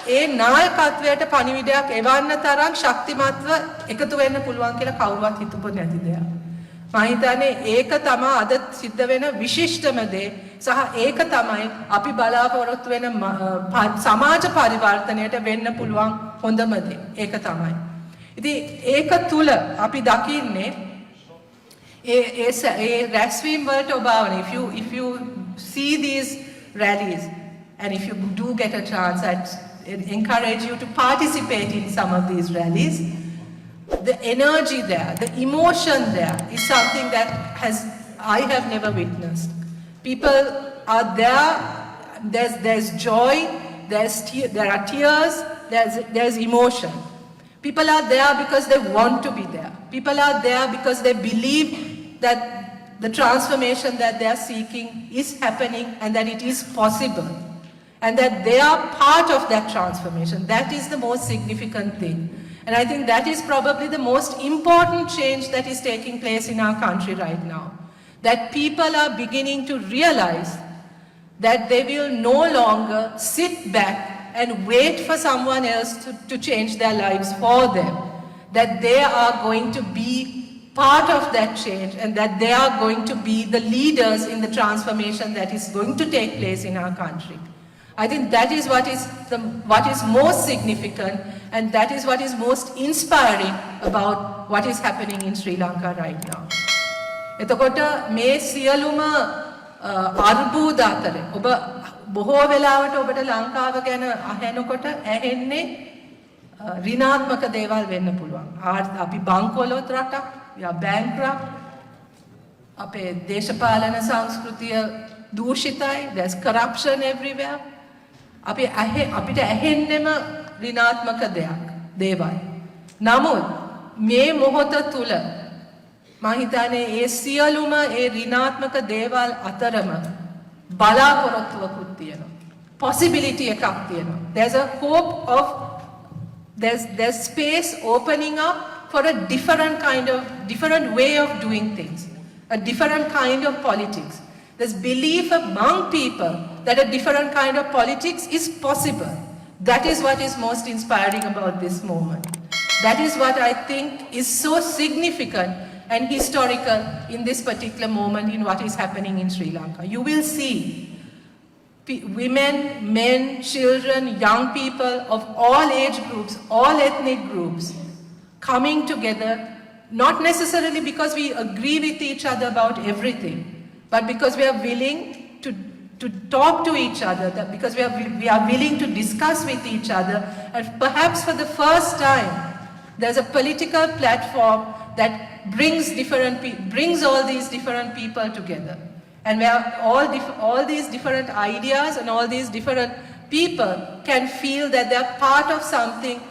ඒ නායකත්වයට පණිවිඩයක් එවන්න තරම් ශක්තිමත්ව එකතු වෙන්න පුළුවන් කියලා කවුරුවත් හිතපො නැති දෙයක්. මම හිතන්නේ ඒක තමයි අද සිද්ධ වෙන විශිෂ්ටම දේ සහ ඒක තමයි අපි බලාපොරොත්තු වෙන සමාජ පරිවර්තනයට වෙන්න පුළුවන් හොඳම දේ. ඒක තමයි. ඉතින් ඒක තුල අපි දකින්නේ රැස්වීම් වලට ඔබාවන, if you see these rallies and if you do get a chance, I'd encourage you to participate in some of these rallies. The energy there, the emotion there is something that I have never witnessed. People are there, there's joy, there are tears, there's emotion. People are there because they want to be there. People are there because they believe that the transformation that they are seeking is happening and that it is possible. And that they are part of that transformation. That is the most significant thing. And I think that is probably the most important change that is taking place in our country right now. That people are beginning to realize that they will no longer sit back and wait for someone else to change their lives for them. That they are going to be part of that change and that they are going to be the leaders in the transformation that is going to take place in our country. I think that is what is most significant, and that is what is most inspiring about what is happening in Sri Lanka right now. එතකොට මේ සියලුම අර්බුද අතර ඔබ බොහෝ වෙලාවට ඔබට ලංකාව ගැන අහනකොට ඇහෙන්නේ ඍණාත්මක දේවල් වෙන්න පුළුවන්. අපි බංකොලොත් රටක්, we are bankrupt. අපේ දේශපාලන සංස්කෘතිය දූෂිතයි, there's corruption everywhere. අපිට ඇහෙන්නෙම ඍණාත්මක දේවල්. නමුත් මේ මොහොත තුල මම හිතන්නේ ඒ සියලුම ඒ ඍණාත්මක දේවල් අතරම බලාපොරොත්තුවකුත් තියෙනවා. possibility එකක් තියෙනවා. There's a hope of there's space opening up for a different way of doing things, a different kind of politics. There's belief among people that a different kind of politics is possible. That is what is most inspiring about this moment. That is what I think is so significant and historical in this particular moment in what is happening in Sri Lanka. You will see women, men, children, young people of all age groups, all ethnic groups coming together, not necessarily because we agree with each other about everything, but because we are willing to talk to each other, because we are willing to discuss with each other, and perhaps for the first time there's a political platform that brings all these different people together, and where all these different ideas and all these different people can feel that they are part of something,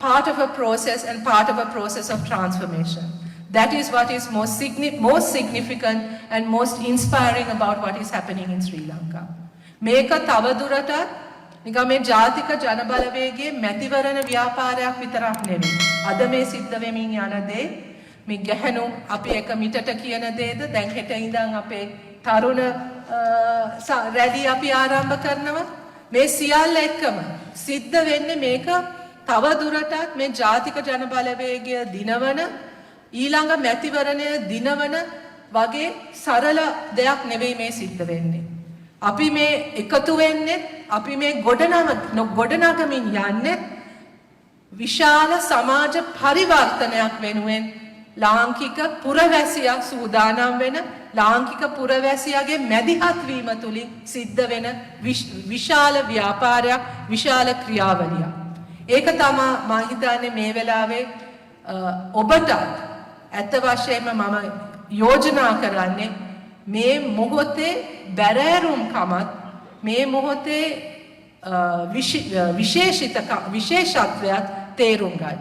part of a process and part of a process of transformation. That is what is most significant and most inspiring about what is happening in Sri Lanka. මේක තවදුරටත් නිකන් මේ ජාතික ජනබලවේගයේ මැතිවරණ ව්‍යාපාරයක් විතරක් නෙවෙයි. අද මේ සිද්ධ වෙමින් යන දේ මේ ගැහණු අපි එක මිටට කියන දේද දැන් හෙට ඉඳන් අපේ තරුණ රැලි අපි ආරම්භ කරනවා. මේ සියල්ල එක්කම සිද්ධ වෙන්නේ මේක තව දුරටත් මේ ජාතික ජනබලවේගය දිනවන ඊළඟ මැතිවරණය දිනවන වගේ සරල දෙයක් නෙවෙයි මේ සිද්ධ වෙන්නේ. අපි මේ එකතු වෙන්නේ අපි මේ ගොඩනගමින් යන්නේ විශාල සමාජ පරිවර්තනයක් වෙනුවෙන් ලාංකික පුරවැසියා සූදානම් වෙන ලාංකික පුරවැසියාගේ මැදිහත් වීම තුලින් සිද්ධ වෙන විශාල ව්‍යාපාරයක් විශාල ක්‍රියාවලියක්. ඒක තමයි මම හිතන්නේ මේ වෙලාවේ ඔබට ඇත්ත වශයෙන්ම මම යෝජනා කරන්නේ මේ මොහොතේ බැරෑරුම්කමත් මේ මොහොතේ විශේෂත්වයක් තේරුම් ගන්න.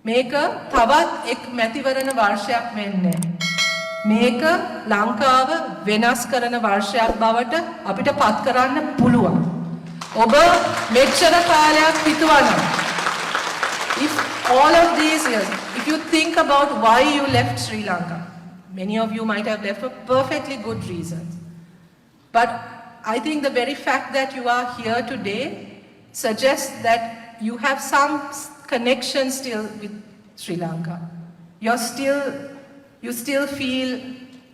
මේක තවත් එක් මැතිවරණ වර්ෂයක් වෙන්නේ. මේක ලංකාව වෙනස් කරන වර්ෂයක් බවට අපිට පත් කරන්න පුළුවන්. ඔබ මෙච්චර කාලයක් හිතුවනම් if all of these years if you think about why you left Sri Lanka, many of you might have left for perfectly good reasons, but I think the very fact that you are here today suggests that you have some connection still with Sri Lanka. You still feel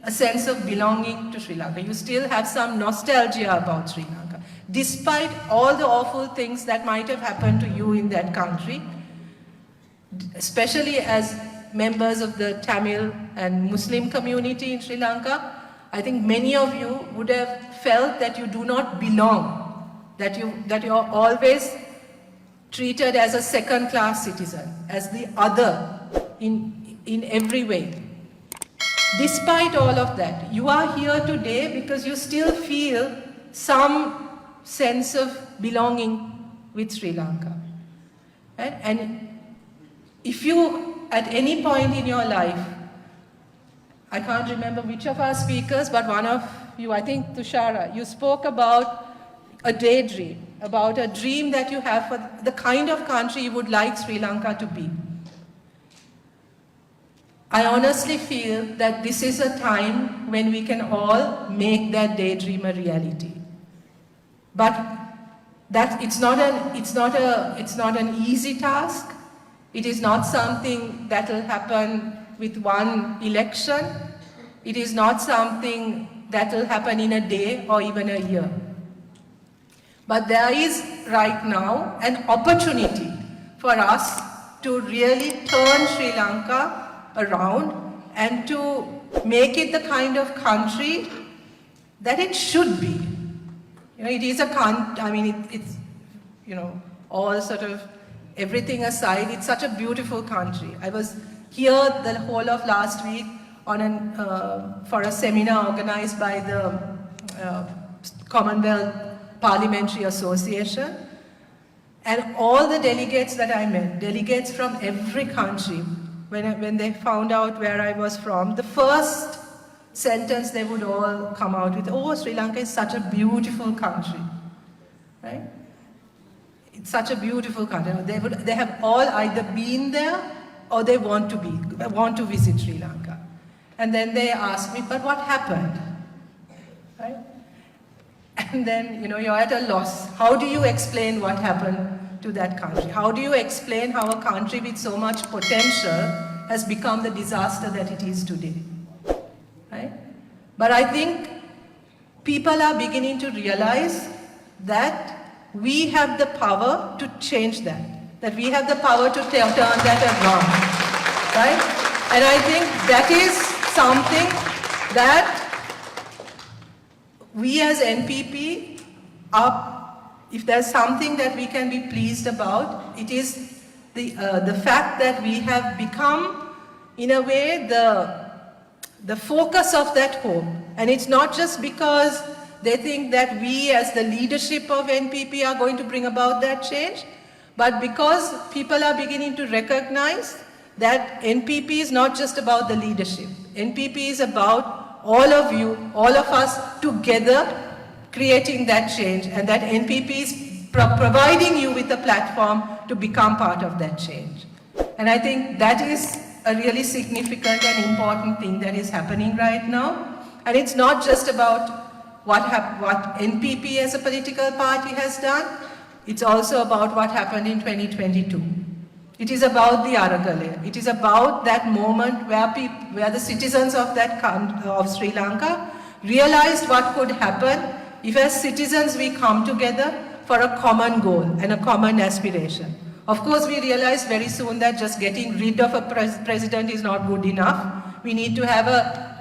a sense of belonging to Sri Lanka. You still have some nostalgia about Sri Lanka. Despite all the awful things that might have happened to you in that country, especially as members of the Tamil and Muslim community in Sri Lanka, I think many of you would have felt that you do not belong, that you are always treated as a second-class citizen, as the other in every way. Despite all of that, you are here today because you still feel some sense of belonging with Sri Lanka. Right? And if you, at any point in your life, I can't remember which of our speakers, but one of you, I think Tushara, you spoke about a daydream, about a dream that you have for the kind of country you would like Sri Lanka to be. I honestly feel that this is a time when we can all make that daydream a reality. But that it's not an easy task. It is not something that will happen with one election. It is not something that will happen in a day or even a year. But there is right now an opportunity for us to really turn Sri Lanka around and to make it the kind of country that it should be. You know, it is a country, I mean, it's, you know, all sort of everything aside, it's such a beautiful country. I was here the whole of last week on for a seminar organized by the Commonwealth Parliamentary Association, and all the delegates that I met, delegates from every country, when they found out where I was from, the first sentence they would all come out with, oh, Sri Lanka is such a beautiful country, right? It's such a beautiful country. They have all either been there or they want to visit Sri Lanka. And then they ask me, but what happened? Right? And then, you know, you're at a loss. How do you explain what happened to that country? How do you explain how a country with so much potential has become the disaster that it is today? Right? But I think people are beginning to realize that we have the power to change that we have the power to turn that around. Right? And I think that is something that we as NPP are, if there's something that we can be pleased about, it is the fact that we have become, in a way, the focus of that hope. And it's not just because they think that we as the leadership of NPP are going to bring about that change, but because people are beginning to recognize that NPP is not just about the leadership. NPP is about all of you, all of us together creating that change, and that NPP is providing you with a platform to become part of that change. And I think that is a really significant and important thing that is happening right now. And it's not just about what NPP as a political party has done, it's also about what happened in 2022. It is about the Aragale. It is about that moment where the citizens of Sri Lanka realized what could happen if as citizens we come together for a common goal and a common aspiration. Of course, we realized very soon that just getting rid of a president is not good enough. We need to have a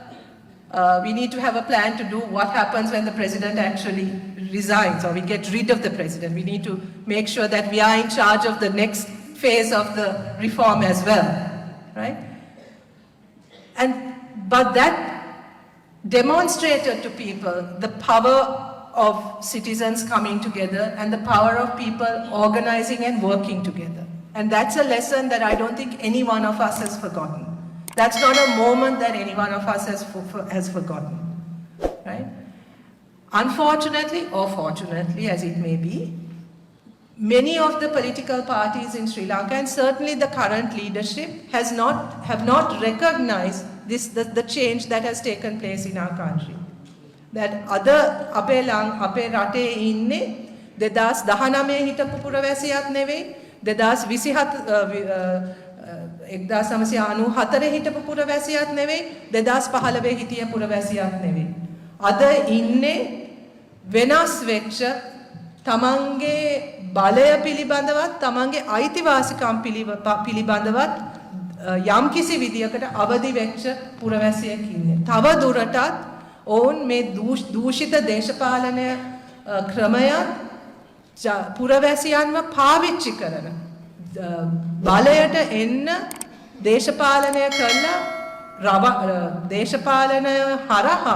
plan to do what happens when the president actually resigns or we get rid of the president. We need to make sure that we are in charge of the next phase of the reform as well, right? But that demonstrated to people the power of citizens coming together and the power of people organizing and working together. And that's a lesson that I don't think any one of us has forgotten. That's not a moment that any one of us has forgotten, right? Unfortunately, or fortunately as it may be, many of the political parties in Sri Lanka and certainly the current leadership have not recognized the change that has taken place in our country. That other අපේ රටේ ඉන්නේ 2019 හිටපු පුරවැසියත් නෙවෙයි 1994 හිටපු පුරවැසියත් නෙවෙයි 2015 හිටිය පුරවැසියත් නෙවෙයි අද ඉන්නේ වෙනස් වෙච්ච තමන්ගේ බලය පිළිබඳවත් තමන්ගේ අයිතිවාසිකම් පිළිබඳවත් යම්කිසි විදියකට අවදි වෙච්ච පුරවැසියෙක් ඉන්නේ තව දුරටත් ඔවුන් මේ දූෂිත දේශපාලනය ක්‍රමයන් පුරවැසියන්ව පාවිච්චි කරන බලයට එන්න දේශපාලනය කරලා දේශපාලනය හරහා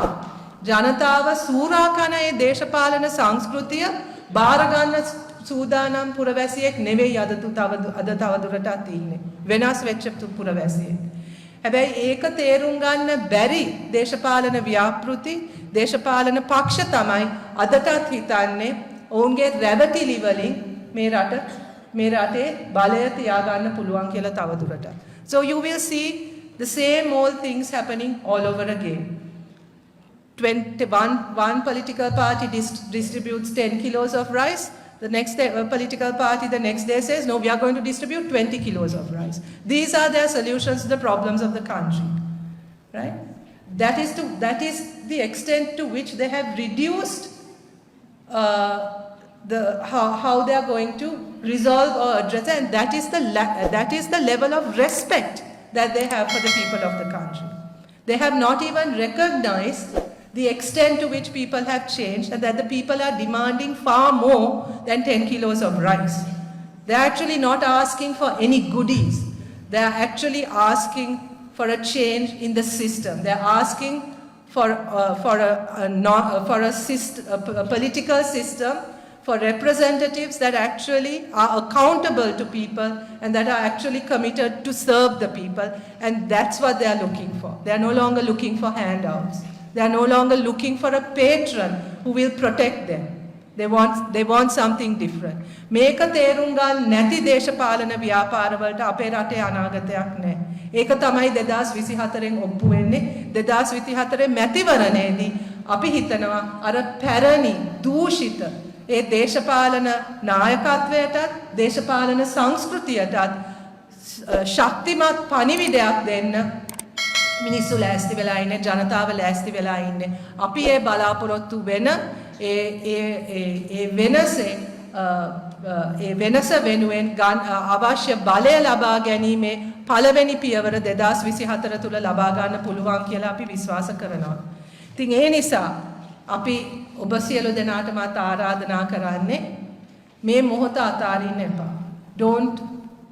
ජනතාව සූරා කන ඒ දේශපාලන සංස්කෘතිය බාර ගන්න සූදානම් පුරවැසියෙක් නෙවෙයි අද තවදුරටත් ඉන්නේ වෙනස් වෙච්ච පුරවැසියෙක් හැබැයි ඒක තේරුම් ගන්න බැරි දේශපාලන ව්‍යාපෘති දේශපාලන පක්ෂ තමයි අදටත් හිතන්නේ ඔවුන්ගේ රැවටිලි වලින් මේ රටේ බලය තියාගන්න පුළුවන් කියලා තවදුරටත්. So you will see the same old things happening all over again. One political party distributes 10 kilos of rice. The next political party the next day says, no, we are going to distribute 20 kilos of rice. These are their solutions to the problems of the country, right? That is the extent to which they have reduced how they are going to resolve or address it, and that is the level of respect that they have for the people of the country. They have not even recognized the extent to which people have changed and that the people are demanding far more than 10 kilos of rice. They're actually not asking for any goodies. They're actually asking for a change in the system. They're asking for a political system, for representatives that actually are accountable to people and that are actually committed to serve the people. And that's what they're looking for. They're no longer looking for handouts. They are no longer looking for a patron who will protect them. They want something different. මේක තේරුම් ගන්න නැති දේශපාලන ව්‍යාපාරවලට අපේ රටේ අනාගතයක් නැහැ. ඒක තමයි 2024න් ඔප්පු වෙන්නේ. 2024 මැතිවරණයේදී අපි හිතනවා අර පැරණි දූෂිත ඒ දේශපාලන නායකත්වයටත් දේශපාලන සංස්කෘතියටත් ශක්තිමත් පණිවිඩයක් දෙන්න මිනිස්සු ලෑස්ති වෙලා ඉන්නේ ජනතාව ලෑස්ති වෙලා ඉන්නේ අපි ඒ බලාපොරොත්තු වෙන ඒ වෙනස වෙනුවෙන් අවශ්‍ය බලය ලබා ගැනීමේ පළවෙනි පියවර 2024 තුල ලබා ගන්න පුළුවන් කියලා අපි විශ්වාස කරනවා. ඉතින් ඒ නිසා අපි ඔබ සියලු දෙනාටමත් ආරාධනා කරන්නේ මේ මොහොත අතාරින්න එපා. Don't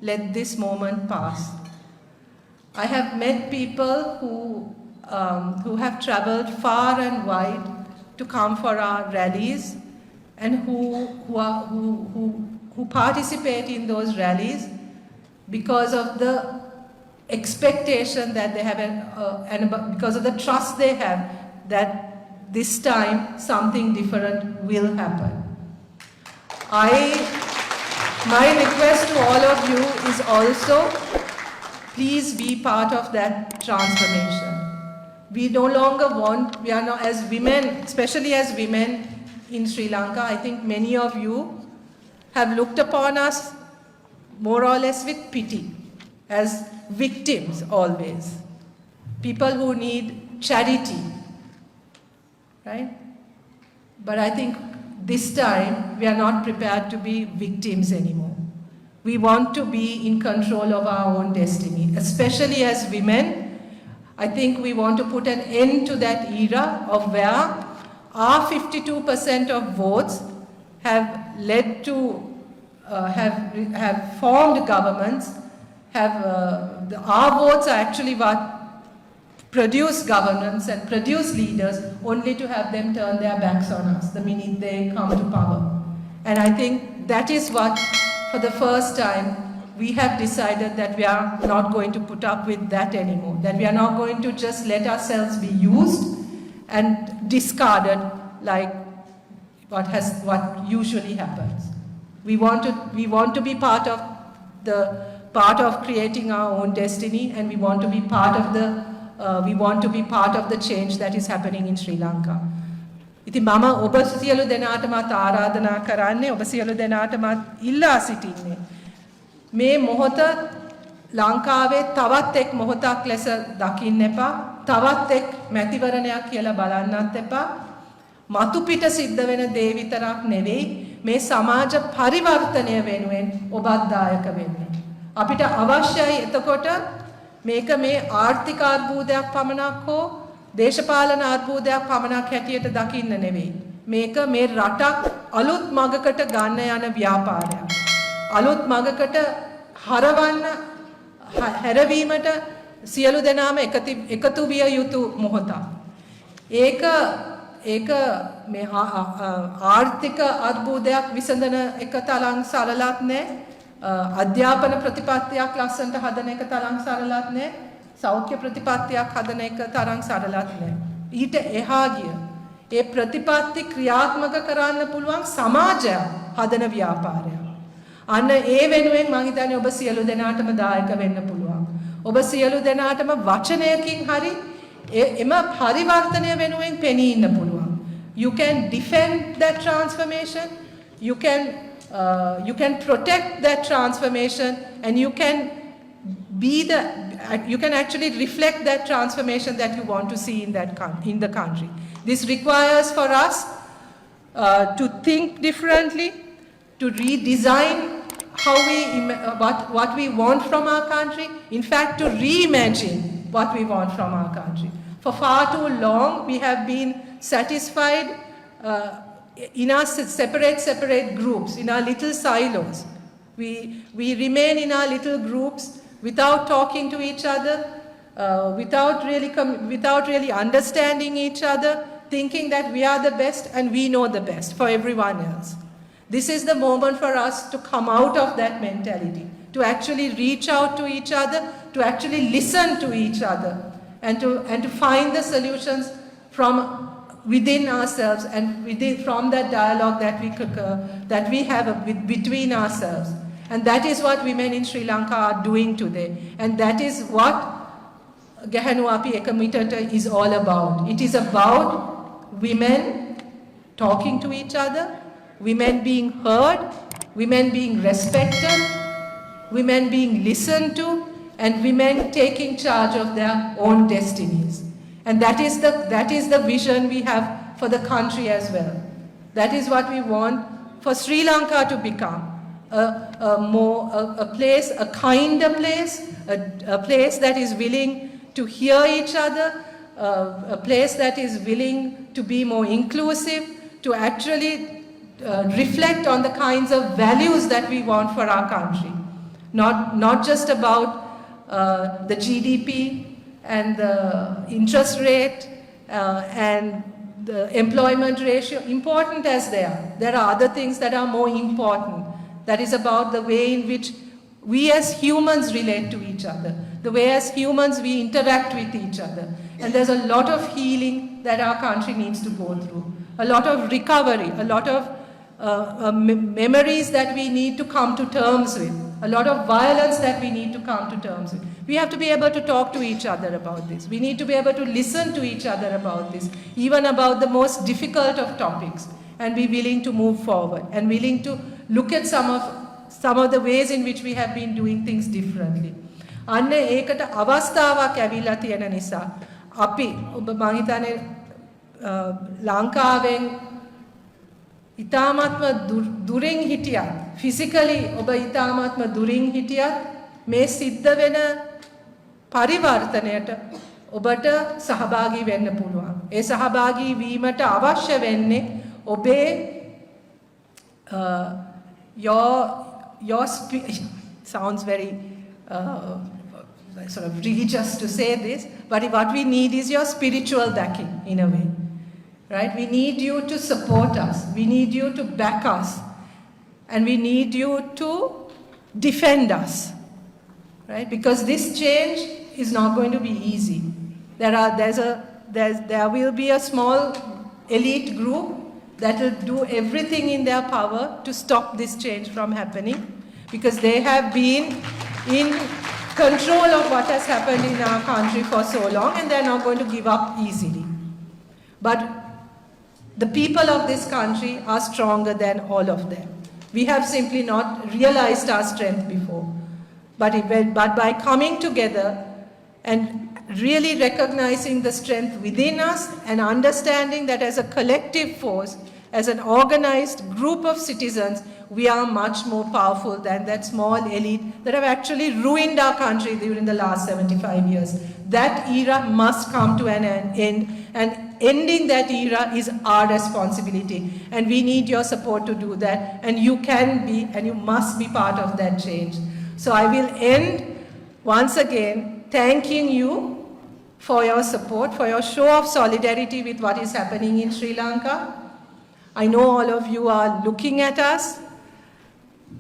let this moment pass. I have met people who have traveled far and wide to come for our rallies and who participate in those rallies because of the expectation that they have and because of the trust they have that this time something different will happen. My request to all of you is also, please be part of that transformation. We no longer want, we are now as women, especially as women in Sri Lanka, I think many of you have looked upon us more or less with pity, as victims always. People who need charity, right? But I think this time we are not prepared to be victims anymore. We want to be in control of our own destiny, especially as women. I think we want to put an end to that era of where our 52% of votes have led to, have formed governments, our votes are actually what produce governments and produce leaders, only to have them turn their backs on us the minute they come to power. And I think that is what, for the first time, we have decided that we are not going to put up with that anymore, that we are not going to just let ourselves be used and discarded like what usually happens. We want to be part of creating our own destiny, and we want to be part of the change that is happening in Sri Lanka. ඉතින් මම ඔබ සියලු දෙනාටමත් ආරාධනා කරන්නේ, ඔබ සියලු දෙනාටමත් ඉල්ලා සිටින්නේ, මේ මොහොත ලංකාවේ තවත් එක් මොහොතක් ලෙස දකින්න එපා, තවත් එක් මැතිවරණයක් කියලා බලන්නත් එපා. මතු පිට සිද්ධ වෙන දේ විතරක් නෙවෙයි, මේ සමාජ පරිවර්තනය වෙනුවෙන් ඔබත් දායක වෙන්න. අපිට අවශ්‍යයි එතකොට මේක මේ ආර්ථික අර්බුදයක් පමණක් හෝ දේශපාලන අර්බුදයක් පමණක් හැටියට දකින්න නෙවෙයි. මේක මේ රටක් අලුත් මගකට ගන්න යන ව්‍යාපාරයක්. අලුත් මගකට හරවන්න හැරවීමට සියලු දෙනාම එකතු විය යුතු මොහොතක්. ඒක මේ ආර්ථික අර්බුදයක් විසඳන එක තරම් සරලත් නෑ. අධ්‍යාපන ප්‍රතිපත්තියක් ලස්සනට හදන එක තරම් සරලත් නෑ. සෞඛ්‍ය ප්‍රතිපත්තියක් හදන එක තරම් සරලත් නෑ. ඊට එහා ගිය ඒ ප්‍රතිපත්ති ක්‍රියාත්මක කරන්න පුළුවන් සමාජයක් හදන ව්‍යාපාරයක්. අන්න ඒ වෙනුවෙන් මම හිතන්නේ ඔබ සියලු දෙනාටම දායක වෙන්න පුළුවන්. ඔබ සියලු දෙනාටම වචනයකින් හරි එම පරිවර්තනය වෙනුවෙන් පෙනී ඉන්න පුළුවන්. You can defend that transformation, you can protect that transformation, and you can actually reflect that transformation that you want to see in the country. This requires for us to think differently, to redesign what we want from our country, in fact to reimagine what we want from our country. For far too long we have been satisfied in our separate groups, in our little silos. We remain in our little groups without talking to each other, without really understanding each other, thinking that we are the best and we know the best for everyone else. This is the moment for us to come out of that mentality, to actually reach out to each other, to actually listen to each other, and to find the solutions from within ourselves and from that dialogue that we have between ourselves. And that is what women in Sri Lanka are doing today. And that is what Gahanu Api Ekamitata is all about. It is about women talking to each other, women being heard, women being respected, women being listened to, and women taking charge of their own destinies. And that is the vision we have for the country as well. That is what we want for Sri Lanka to become. A place, a kinder place, a place that is willing to hear each other, a place that is willing to be more inclusive, to actually reflect on the kinds of values that we want for our country. Not just about the GDP and the interest rate and the employment ratio, important as they are. There are other things that are more important. That is about the way in which we as humans relate to each other, the way as humans we interact with each other. And there's a lot of healing that our country needs to go through, a lot of recovery, a lot of memories that we need to come to terms with, a lot of violence that we need to come to terms with. We have to be able to talk to each other about this. We need to be able to listen to each other about this, even about the most difficult of topics, and be willing to move forward and willing to look at some of the ways in which we have been doing things differently. අන්න ඒකට අවස්ථාවක් ඇවිල්ලා තියෙන නිසා අපි ඔබ මම හිතන්නේ ලංකාවෙන් ඉතාමත්ම දුරින් හිටියත් ෆිසිකලි ඔබ ඉතාමත්ම දුරින් හිටියත් මේ සිද්ධ වෙන පරිවර්තනයට ඔබට සහභාගී වෙන්න පුළුවන්. ඒ සහභාගී වීමට අවශ්‍ය වෙන්නේ ඔබේ your sounds very sort of religious to say this, but what we need is your spiritual backing in a way, right? We need you to support us, we need you to back us, and we need you to defend us, right? Because this change is not going to be easy. There will be a small elite group that will do everything in their power to stop this change from happening, because they have been in control of what has happened in our country for so long, and they're not going to give up easily. But the people of this country are stronger than all of them. We have simply not realized our strength before. But by coming together and really recognizing the strength within us and understanding that as a collective force, as an organized group of citizens, we are much more powerful than that small elite that have actually ruined our country during the last 75 years. That era must come to an end, and ending that era is our responsibility. And we need your support to do that, and you can be and you must be part of that change. So I will end once again thanking you for your support, for your show of solidarity with what is happening in Sri Lanka. I know all of you are looking at us.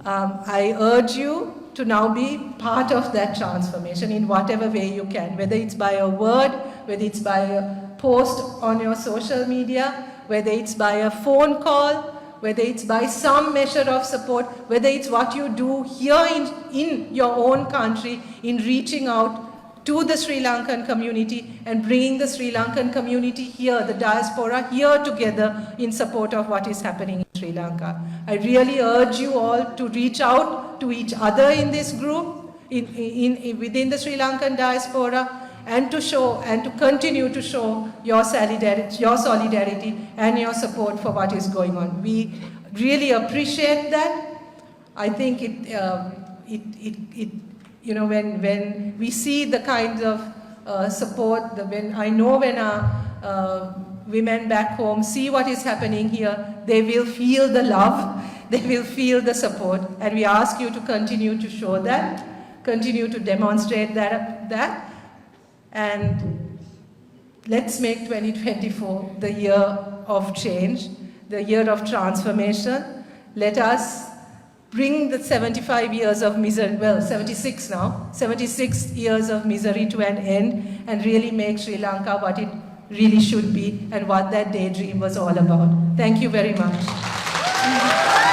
I urge you to now be part of that transformation in whatever way you can, whether it's by a word, whether it's by a post on your social media, whether it's by a phone call, whether it's by some measure of support, whether it's what you do here in your own country in reaching out to the Sri Lankan community and bringing the Sri Lankan community here, the diaspora here together in support of what is happening in Sri Lanka. I really urge you all to reach out to each other in this group, within the Sri Lankan diaspora, and to show and to continue to show your solidarity and your support for what is going on. We really appreciate that. I think when we see the kinds of support, when our women back home see what is happening here, they will feel the love, they will feel the support, and we ask you to continue to show that, continue to demonstrate that, and let's make 2024 the year of change, the year of transformation. Let us bring the 75 years of misery, well, 76 now, 76 years of misery to an end, and really make Sri Lanka what it really should be and what that daydream was all about. Thank you very much.